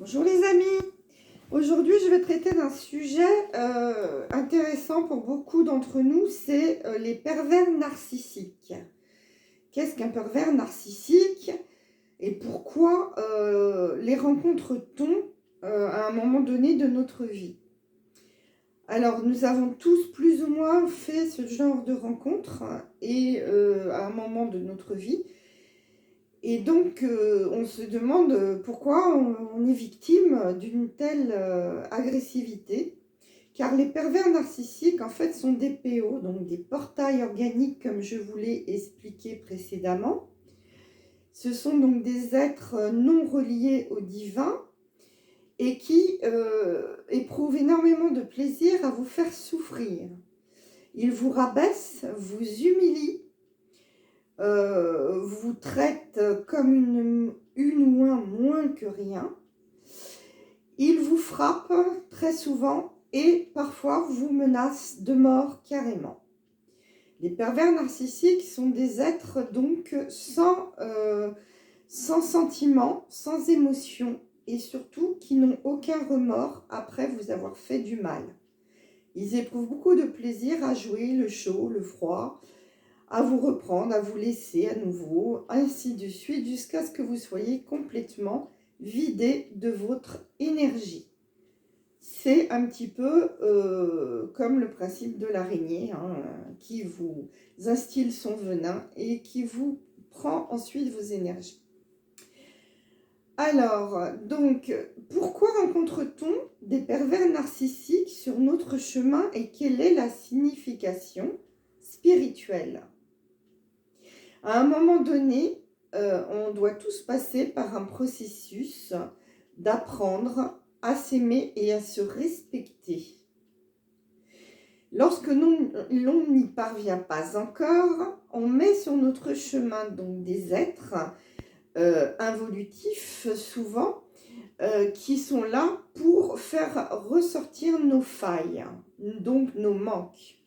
Bonjour les amis, aujourd'hui je vais traiter d'un sujet intéressant pour beaucoup d'entre nous, c'est les pervers narcissiques. Qu'est-ce qu'un pervers narcissique et pourquoi les rencontre-t-on à un moment donné de notre vie? Alors nous avons tous plus ou moins fait ce genre de rencontre et à un moment de notre vie. Et donc, on se demande pourquoi on est victime d'une telle agressivité. Car les pervers narcissiques, en fait, sont des PO, donc des portails organiques, comme je vous l'ai expliqué précédemment. Ce sont donc des êtres non reliés au divin et qui éprouvent énormément de plaisir à vous faire souffrir. Ils vous rabaissent, vous humilient, vous traite comme une ou un moins que rien. Il vous frappe très souvent et parfois vous menace de mort carrément. Les pervers narcissiques sont des êtres donc sans sentiment, sans émotion et surtout qui n'ont aucun remords après vous avoir fait du mal. Ils éprouvent beaucoup de plaisir à jouer le chaud, le froid, à vous reprendre, à vous laisser à nouveau, ainsi de suite, jusqu'à ce que vous soyez complètement vidé de votre énergie. C'est un petit peu comme le principe de l'araignée, qui vous instille son venin et qui vous prend ensuite vos énergies. Alors, donc, pourquoi rencontre-t-on des pervers narcissiques sur notre chemin et quelle est la signification spirituelle ? À un moment donné, on doit tous passer par un processus d'apprendre à s'aimer et à se respecter. Lorsque l'on n'y parvient pas encore, on met sur notre chemin donc des êtres involutifs souvent, qui sont là pour faire ressortir nos failles, donc nos manques.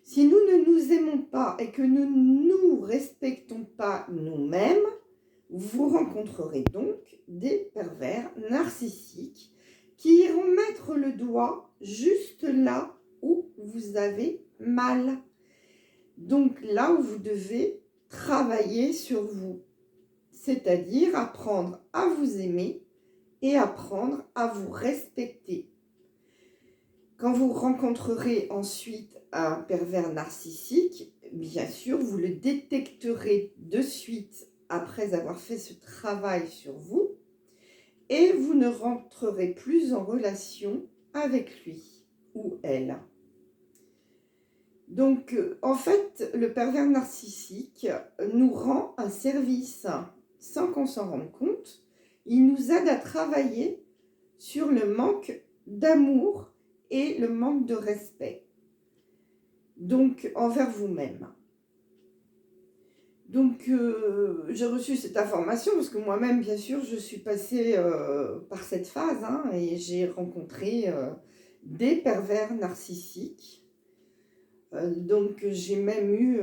Si nous ne nous aimons pas et que nous ne nous respectons pas nous-mêmes, vous rencontrerez donc des pervers narcissiques qui iront mettre le doigt juste là où vous avez mal. Donc là où vous devez travailler sur vous, c'est-à-dire apprendre à vous aimer et apprendre à vous respecter. Quand vous rencontrerez ensuite un pervers narcissique, bien sûr, vous le détecterez de suite après avoir fait ce travail sur vous et vous ne rentrerez plus en relation avec lui ou elle. Donc, en fait, le pervers narcissique nous rend un service sans qu'on s'en rende compte. Il nous aide à travailler sur le manque d'amour et le manque de respect, donc envers vous-même. Donc, j'ai reçu cette information parce que moi-même, bien sûr, je suis passée par cette phase et j'ai rencontré des pervers narcissiques. Donc, j'ai même eu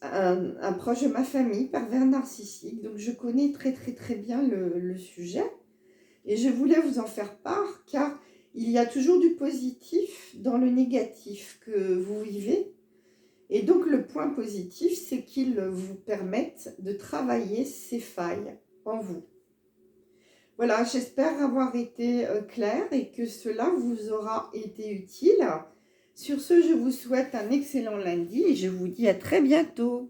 un proche de ma famille, pervers narcissique. Donc, je connais très, très, très bien le sujet. Et je voulais vous en faire part car il y a toujours du positif dans le négatif que vous vivez. Et donc, le point positif, c'est qu'ils vous permettent de travailler ces failles en vous. Voilà, j'espère avoir été claire et que cela vous aura été utile. Sur ce, je vous souhaite un excellent lundi et je vous dis à très bientôt.